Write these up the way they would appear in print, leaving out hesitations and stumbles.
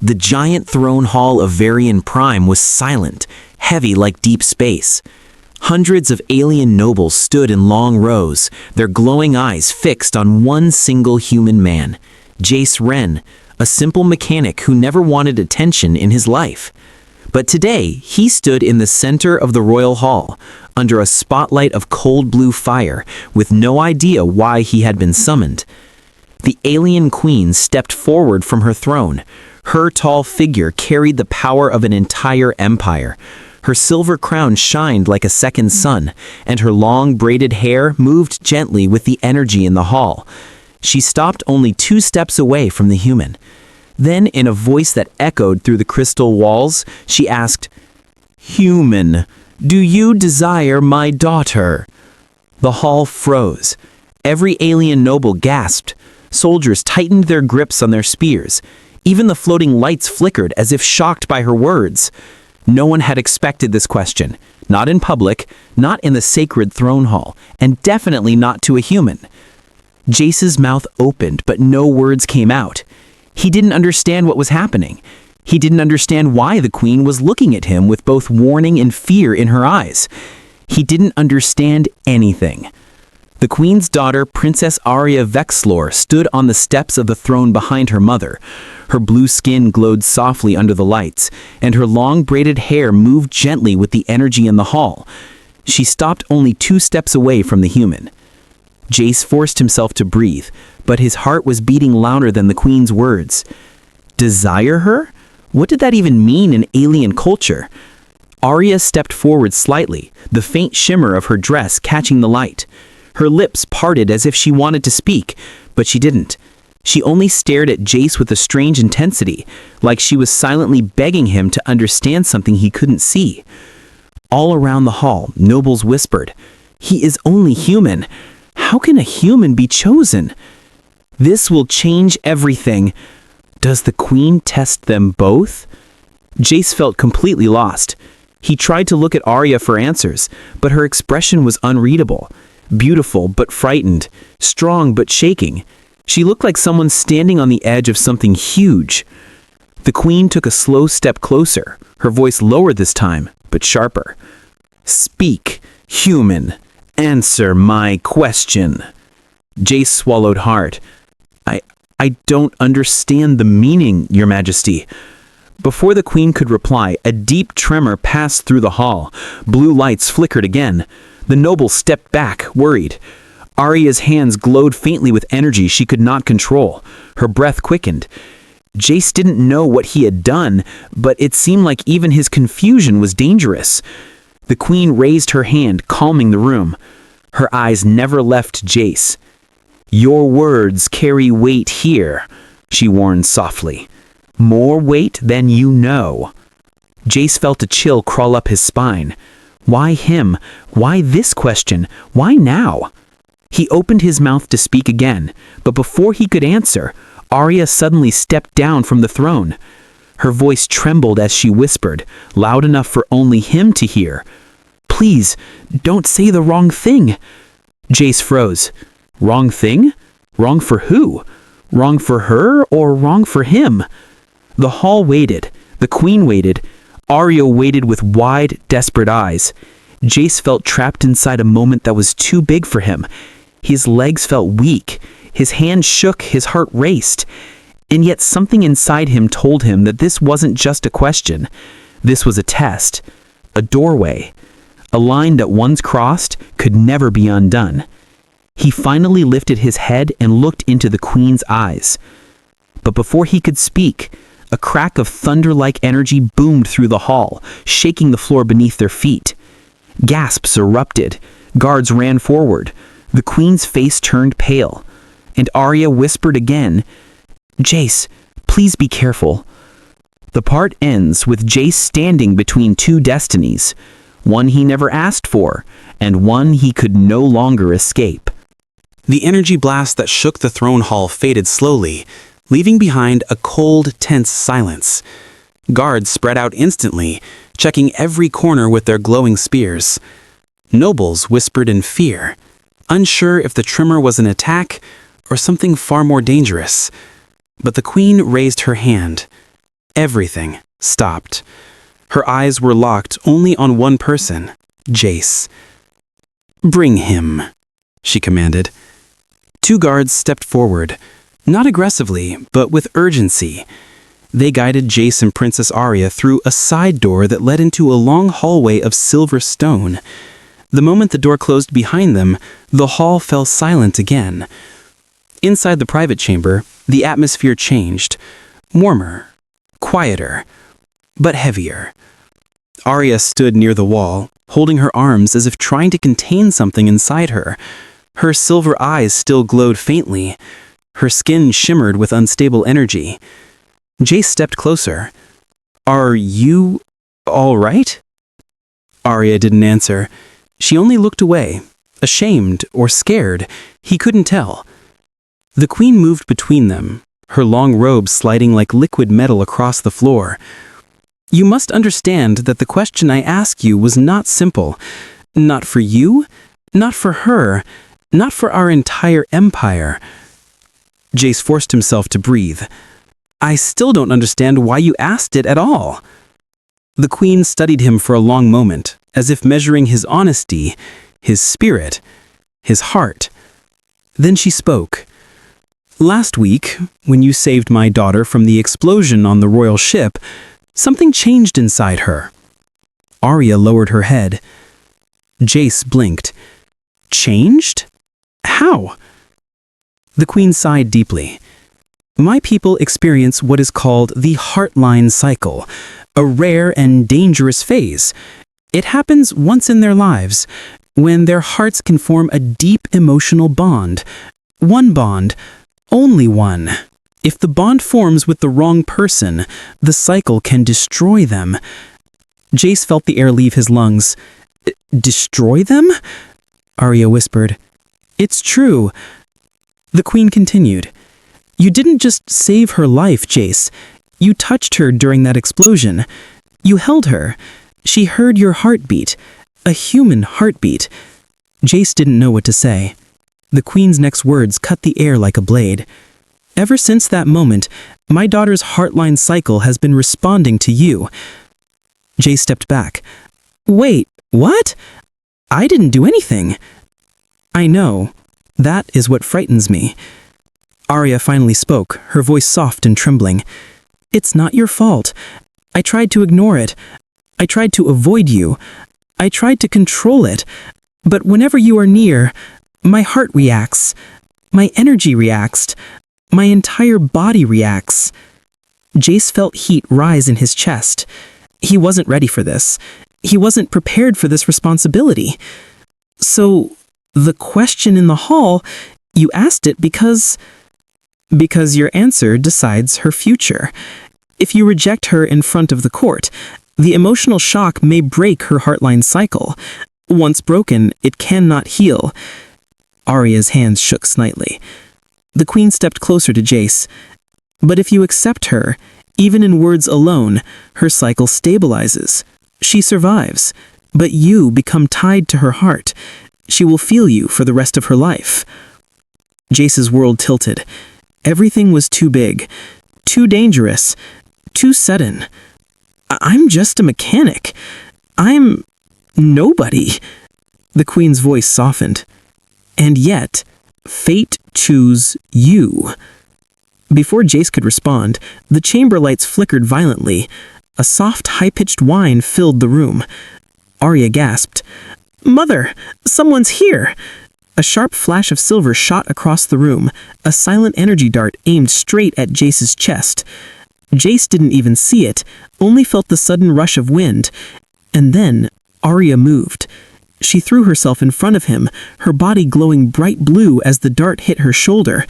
The giant throne hall of Varian Prime was silent, heavy like deep space. Hundreds of alien nobles stood in long rows, their glowing eyes fixed on one single human man, Jace Wren, a simple mechanic who never wanted attention in his life. But today, he stood in the center of the royal hall, under a spotlight of cold blue fire, with no idea why he had been summoned. The alien queen stepped forward from her throne. Her tall figure carried the power of an entire empire. Her silver crown shined like a second sun, and her long braided hair moved gently with the energy in the hall. She stopped only 2 steps away from the human. Then, in a voice that echoed through the crystal walls, she asked, "Human, do you desire my daughter?" The hall froze. Every alien noble gasped. Soldiers tightened their grips on their spears. Even the floating lights flickered as if shocked by her words. No one had expected this question. Not in public, not in the sacred throne hall, and definitely not to a human. Jace's mouth opened, but no words came out. He didn't understand what was happening. He didn't understand why the queen was looking at him with both warning and fear in her eyes. He didn't understand anything. The queen's daughter, Princess Arya Vexlor, stood on the steps of the throne behind her mother. Her blue skin glowed softly under the lights, and her long braided hair moved gently with the energy in the hall. She stopped only 2 steps away from the human. Jace forced himself to breathe, but his heart was beating louder than the queen's words. Desire her? What did that even mean in alien culture? Arya stepped forward slightly, the faint shimmer of her dress catching the light. Her lips parted as if she wanted to speak, but she didn't. She only stared at Jace with a strange intensity, like she was silently begging him to understand something he couldn't see. All around the hall, nobles whispered, "He is only human. How can a human be chosen? This will change everything. Does the queen test them both?" Jace felt completely lost. He tried to look at Arya for answers, but her expression was unreadable. Beautiful but frightened, strong but shaking. She looked like someone standing on the edge of something huge. The queen took a slow step closer, her voice lower this time, but sharper. "Speak, human. Answer my question." Jace swallowed hard. I don't understand the meaning, Your Majesty." Before the queen could reply, a deep tremor passed through the hall. Blue lights flickered again. The noble stepped back, worried. Arya's hands glowed faintly with energy she could not control. Her breath quickened. Jace didn't know what he had done, but it seemed like even his confusion was dangerous. The queen raised her hand, calming the room. Her eyes never left Jace. "Your words carry weight here," she warned softly. "More weight than you know." Jace felt a chill crawl up his spine. Why him? Why this question? Why now? He opened his mouth to speak again, but before he could answer, Arya suddenly stepped down from the throne. Her voice trembled as she whispered, loud enough for only him to hear. "Please, don't say the wrong thing." Jace froze. Wrong thing? Wrong for who? Wrong for her or wrong for him? The hall waited. The queen waited. Arya waited with wide, desperate eyes. Jace felt trapped inside a moment that was too big for him. His legs felt weak. His hands shook, his heart raced. And yet something inside him told him that this wasn't just a question. This was a test. A doorway. A line that once crossed could never be undone. He finally lifted his head and looked into the queen's eyes. But before he could speak, a crack of thunder-like energy boomed through the hall, shaking the floor beneath their feet. Gasps erupted. Guards ran forward. The queen's face turned pale. And Arya whispered again, "Jace, please be careful." The part ends with Jace standing between 2 destinies, one he never asked for, and one he could no longer escape. The energy blast that shook the throne hall faded slowly, leaving behind a cold, tense silence. Guards spread out instantly, checking every corner with their glowing spears. Nobles whispered in fear, unsure if the tremor was an attack or something far more dangerous. But the queen raised her hand. Everything stopped. Her eyes were locked only on one person, Jace. "Bring him," she commanded. Two guards stepped forward, not aggressively, but with urgency. They guided Jace and Princess Arya through a side door that led into a long hallway of silver stone. The moment the door closed behind them, the hall fell silent again. Inside the private chamber, the atmosphere changed. Warmer, quieter, but heavier. Arya stood near the wall, holding her arms as if trying to contain something inside her. Her silver eyes still glowed faintly. Her skin shimmered with unstable energy. Jace stepped closer. "Are you all right?" Arya didn't answer. She only looked away, ashamed or scared. He couldn't tell. The queen moved between them, her long robe sliding like liquid metal across the floor. "You must understand that the question I ask you was not simple. Not for you, not for her, not for our entire empire." Jace forced himself to breathe. "I still don't understand why you asked it at all." The queen studied him for a long moment, as if measuring his honesty, his spirit, his heart. Then she spoke. "Last week, when you saved my daughter from the explosion on the royal ship, something changed inside her." Arya lowered her head. Jace blinked. "Changed? How?" The queen sighed deeply. "My people experience what is called the Heartline Cycle, a rare and dangerous phase. It happens once in their lives, when their hearts can form a deep emotional bond. One bond, only one. If the bond forms with the wrong person, the cycle can destroy them." Jace felt the air leave his lungs. "Destroy them?" Arya whispered. "It's true." The queen continued. "You didn't just save her life, Jace. You touched her during that explosion. You held her. She heard your heartbeat, a human heartbeat." Jace didn't know what to say. The queen's next words cut the air like a blade. "Ever since that moment, my daughter's Heartline Cycle has been responding to you." Jace stepped back. "Wait, what? I didn't do anything." "I know. That is what frightens me." Arya finally spoke, her voice soft and trembling. "It's not your fault. I tried to ignore it. I tried to avoid you. I tried to control it. But whenever you are near, my heart reacts. My energy reacts. My entire body reacts." Jace felt heat rise in his chest. He wasn't ready for this. He wasn't prepared for this responsibility. "So, the question in the hall, you asked it because your answer decides her future. If you reject her in front of the court, the emotional shock may break her Heartline Cycle. Once broken, it cannot heal." Arya's hands shook slightly. The queen stepped closer to Jace. "But if you accept her, even in words alone, her cycle stabilizes. She survives. But you become tied to her heart. She will feel you for the rest of her life." Jace's world tilted. Everything was too big, too dangerous, too sudden. "I'm just a mechanic. I'm nobody." The queen's voice softened. "And yet, fate chose you." Before Jace could respond, the chamber lights flickered violently. A soft, high-pitched whine filled the room. Arya gasped. "Mother, someone's here!" A sharp flash of silver shot across the room, a silent energy dart aimed straight at Jace's chest. Jace didn't even see it, only felt the sudden rush of wind. And then, Arya moved. She threw herself in front of him, her body glowing bright blue as the dart hit her shoulder.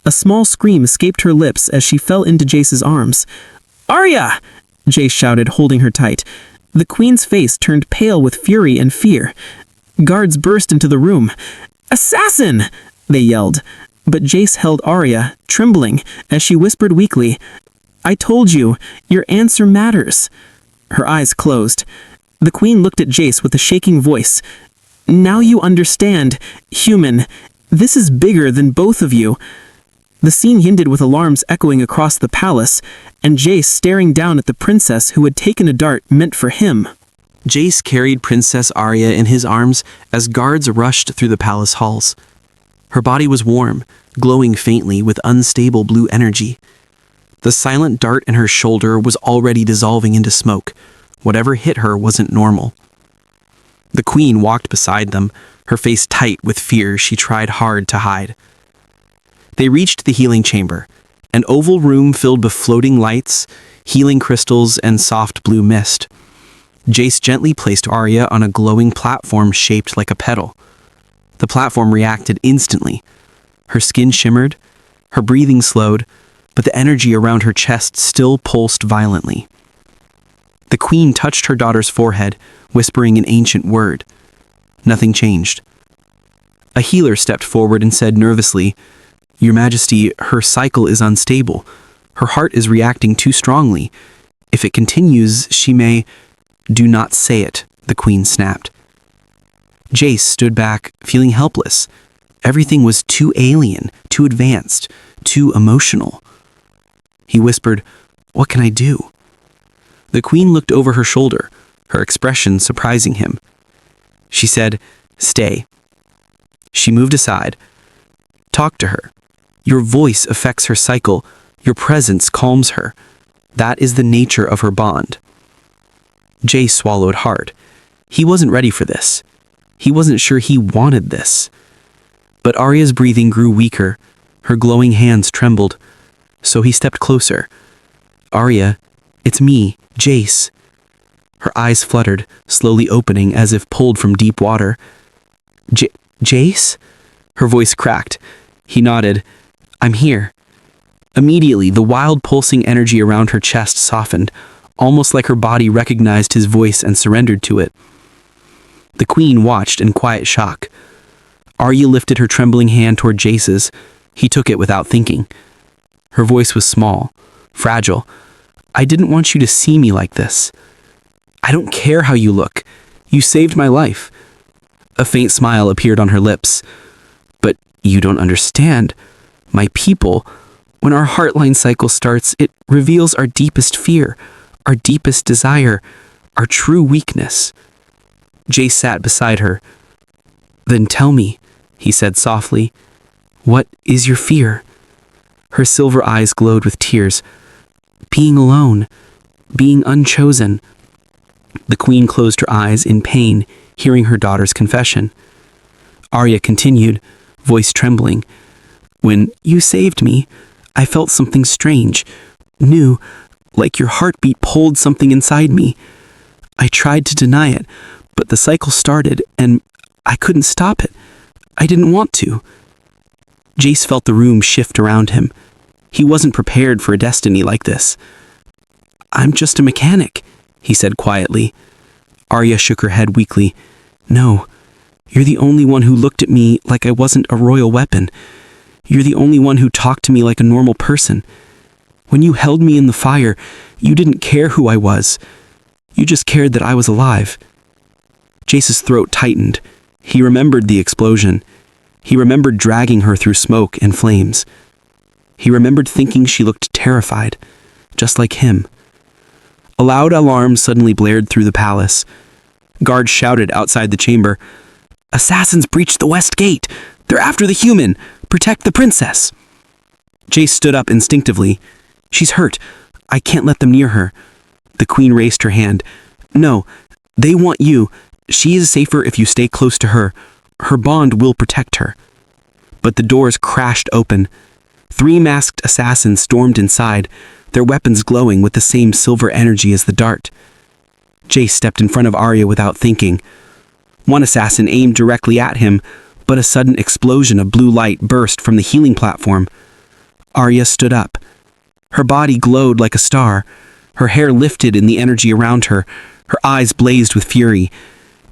A small scream escaped her lips as she fell into Jace's arms. "Arya!" Jace shouted, holding her tight. The queen's face turned pale with fury and fear. Guards burst into the room. "Assassin!" they yelled. But Jace held Arya, trembling, as she whispered weakly, "I told you, your answer matters." Her eyes closed. The queen looked at Jace with a shaking voice. "Now you understand, human. This is bigger than both of you." The scene ended with alarms echoing across the palace, and Jace staring down at the princess who had taken a dart meant for him. Jace carried Princess Arya in his arms as guards rushed through the palace halls. Her body was warm, glowing faintly with unstable blue energy. The silent dart in her shoulder was already dissolving into smoke. Whatever hit her wasn't normal. The queen walked beside them, her face tight with fear she tried hard to hide. They reached the healing chamber, an oval room filled with floating lights, healing crystals, and soft blue mist. Jace gently placed Arya on a glowing platform shaped like a petal. The platform reacted instantly. Her skin shimmered, her breathing slowed, but the energy around her chest still pulsed violently. The queen touched her daughter's forehead, whispering an ancient word. Nothing changed. A healer stepped forward and said nervously, "Your Majesty, her cycle is unstable. Her heart is reacting too strongly. If it continues, she may—" "Do not say it," the queen snapped. Jace stood back, feeling helpless. Everything was too alien, too advanced, too emotional. He whispered, "What can I do?" The queen looked over her shoulder, her expression surprising him. She said, "Stay." She moved aside. "Talk to her. Your voice affects her cycle. Your presence calms her. That is the nature of her bond." Jace swallowed hard. He wasn't ready for this. He wasn't sure he wanted this. But Arya's breathing grew weaker. Her glowing hands trembled. So he stepped closer. "Arya, it's me, Jace." Her eyes fluttered, slowly opening as if pulled from deep water. Jace? Her voice cracked. He nodded. "I'm here." Immediately, the wild pulsing energy around her chest softened, almost like her body recognized his voice and surrendered to it. The queen watched in quiet shock. Arya lifted her trembling hand toward Jace's. He took it without thinking. Her voice was small, fragile. "I didn't want you to see me like this. I don't care how you look. You saved my life." A faint smile appeared on her lips. "But you don't understand. My people, when our Heartline Cycle starts, it reveals our deepest fear, our deepest desire, our true weakness." Jace sat beside her. "Then tell me," he said softly, "what is your fear?" Her silver eyes glowed with tears. "Being alone, being unchosen." The queen closed her eyes in pain, hearing her daughter's confession. Arya continued, voice trembling. "When you saved me, I felt something strange, new, like your heartbeat pulled something inside me. I tried to deny it, but the cycle started, and I couldn't stop it. I didn't want to." Jace felt the room shift around him. He wasn't prepared for a destiny like this. "I'm just a mechanic," he said quietly. Arya shook her head weakly. "No, you're the only one who looked at me like I wasn't a royal weapon. You're the only one who talked to me like a normal person. When you held me in the fire, you didn't care who I was. You just cared that I was alive." Jace's throat tightened. He remembered the explosion. He remembered dragging her through smoke and flames. He remembered thinking she looked terrified, just like him. A loud alarm suddenly blared through the palace. Guards shouted outside the chamber, "Assassins breached the west gate! They're after the human! Protect the princess!" Jace stood up instinctively. "She's hurt. I can't let them near her." The queen raised her hand. "No, they want you. She is safer if you stay close to her. Her bond will protect her." But the doors crashed open. 3 masked assassins stormed inside, their weapons glowing with the same silver energy as the dart. Jace stepped in front of Arya without thinking. One assassin aimed directly at him, but a sudden explosion of blue light burst from the healing platform. Arya stood up. Her body glowed like a star. Her hair lifted in the energy around her. Her eyes blazed with fury.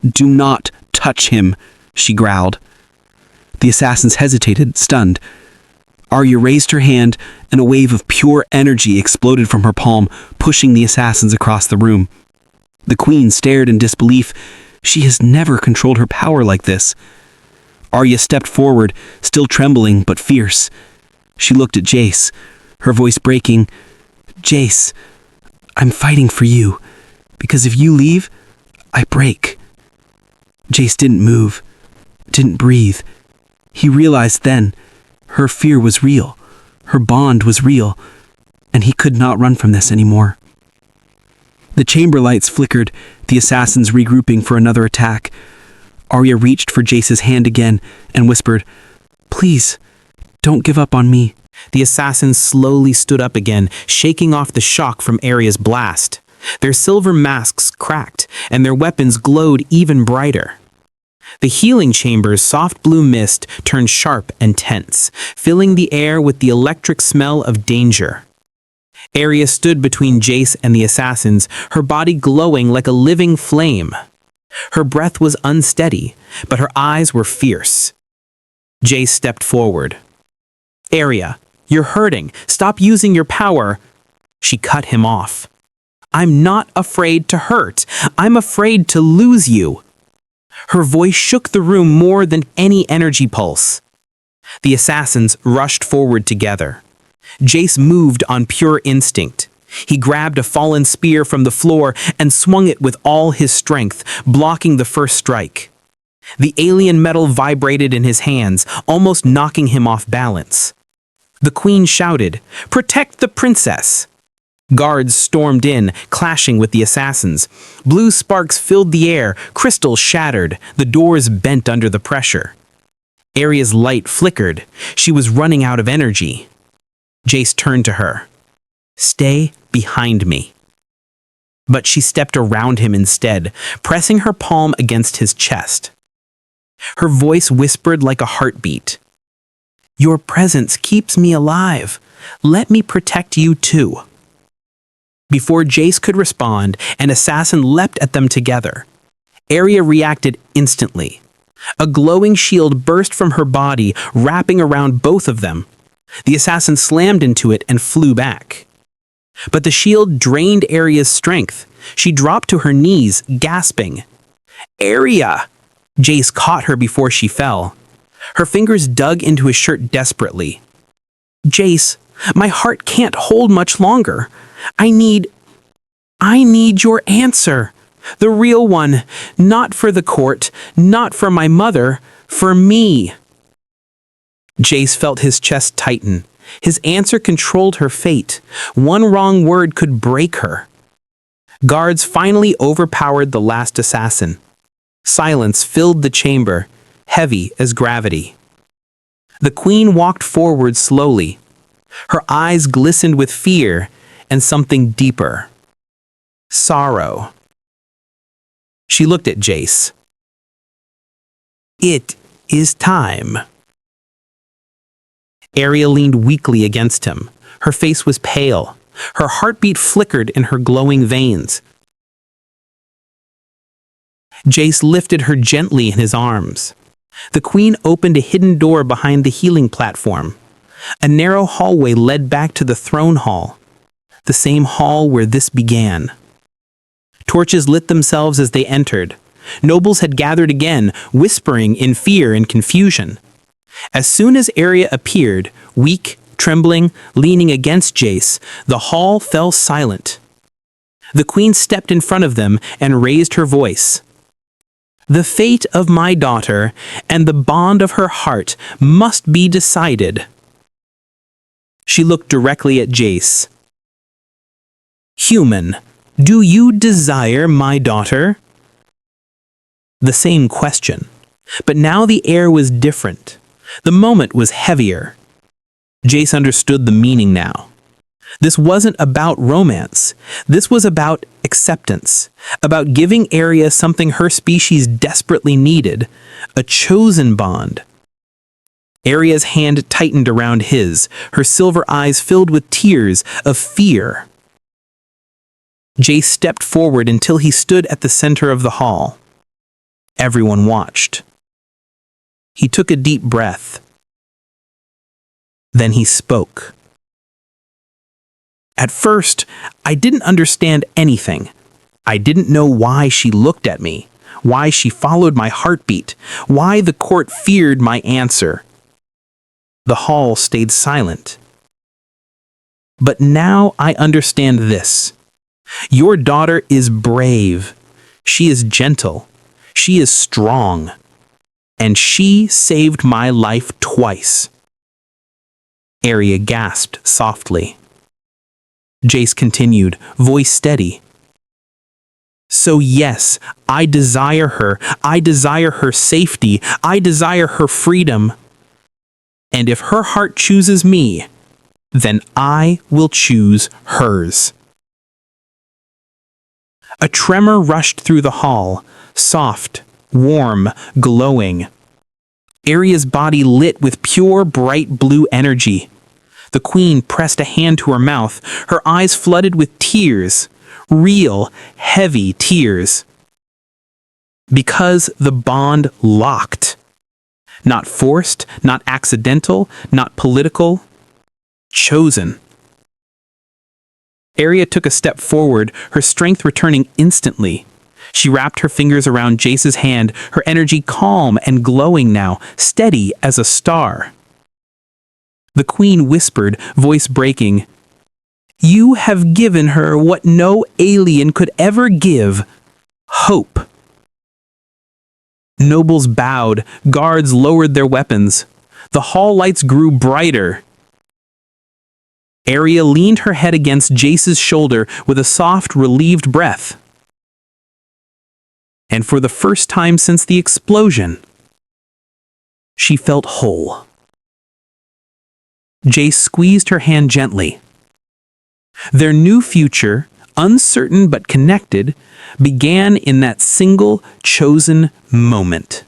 "Do not touch him," she growled. The assassins hesitated, stunned. Arya raised her hand, and a wave of pure energy exploded from her palm, pushing the assassins across the room. The queen stared in disbelief. She has never controlled her power like this. Arya stepped forward, still trembling but fierce. She looked at Jace, her voice breaking. "Jace, I'm fighting for you, because if you leave, I break." Jace didn't move, didn't breathe. He realized then, her fear was real, her bond was real, and he could not run from this anymore. The chamber lights flickered, the assassins regrouping for another attack. Arya reached for Jace's hand again and whispered, "Please, don't give up on me." The assassins slowly stood up again, shaking off the shock from Arya's blast. Their silver masks cracked, and their weapons glowed even brighter. The healing chamber's soft blue mist turned sharp and tense, filling the air with the electric smell of danger. Arya stood between Jace and the assassins, her body glowing like a living flame. Her breath was unsteady, but her eyes were fierce. Jace stepped forward. "Arya, you're hurting. Stop using your power." She cut him off. "I'm not afraid to hurt. I'm afraid to lose you." Her voice shook the room more than any energy pulse. The assassins rushed forward together. Jace moved on pure instinct. He grabbed a fallen spear from the floor and swung it with all his strength, blocking the first strike. The alien metal vibrated in his hands, almost knocking him off balance. The queen shouted, "Protect the princess!" Guards stormed in, clashing with the assassins. Blue sparks filled the air, crystals shattered, the doors bent under the pressure. Arya's light flickered. She was running out of energy. Jace turned to her. "Stay behind me." But she stepped around him instead, pressing her palm against his chest. Her voice whispered like a heartbeat. "Your presence keeps me alive. Let me protect you too." Before Jace could respond, an assassin leapt at them together. Arya reacted instantly. A glowing shield burst from her body, wrapping around both of them. The assassin slammed into it and flew back. But the shield drained Arya's strength. She dropped to her knees, gasping. "Arya!" Jace caught her before she fell. Her fingers dug into his shirt desperately. "Jace, my heart can't hold much longer. I need your answer. The real one. Not for the court, not for my mother, for me." Jace felt his chest tighten. His answer controlled her fate. One wrong word could break her. Guards finally overpowered the last assassin. Silence filled the chamber, heavy as gravity. The queen walked forward slowly. Her eyes glistened with fear and something deeper. Sorrow. She looked at Jace. "It is time." Arya leaned weakly against him. Her face was pale. Her heartbeat flickered in her glowing veins. Jace lifted her gently in his arms. The queen opened a hidden door behind the healing platform. A narrow hallway led back to the throne hall, the same hall where this began. Torches lit themselves as they entered. Nobles had gathered again, whispering in fear and confusion. As soon as Arya appeared, weak, trembling, leaning against Jace, the hall fell silent. The queen stepped in front of them and raised her voice. "The fate of my daughter and the bond of her heart must be decided." She looked directly at Jace. "Human, do you desire my daughter?" The same question, but now the air was different. The moment was heavier. Jace understood the meaning now. This wasn't about romance. This was about acceptance, about giving Arya something her species desperately needed, a chosen bond. Arya's hand tightened around his, her silver eyes filled with tears of fear. Jace stepped forward until he stood at the center of the hall. Everyone watched. He took a deep breath. Then he spoke. "At first, I didn't understand anything. I didn't know why she looked at me, why she followed my heartbeat, why the court feared my answer. The hall stayed silent. But now I understand this. Your daughter is brave. She is gentle. She is strong. And she saved my life twice. Arya gasped softly. Jace continued, voice steady. So yes, I desire her. I desire her safety. I desire her freedom. And if her heart chooses me, then I will choose hers. A tremor rushed through the hall, soft, warm, glowing. Arya's body lit with pure, bright blue energy. The queen pressed a hand to her mouth, her eyes flooded with tears, real, heavy tears. Because the bond locked. Not forced, not accidental, not political. Chosen. Arya took a step forward, her strength returning instantly. She wrapped her fingers around Jace's hand, her energy calm and glowing now, steady as a star. The queen whispered, voice breaking, "You have given her what no alien could ever give, hope." Nobles bowed, guards lowered their weapons. The hall lights grew brighter. Arya leaned her head against Jace's shoulder with a soft, relieved breath. And for the first time since the explosion, she felt whole. Jace squeezed her hand gently. Their new future, uncertain but connected, began in that single chosen moment.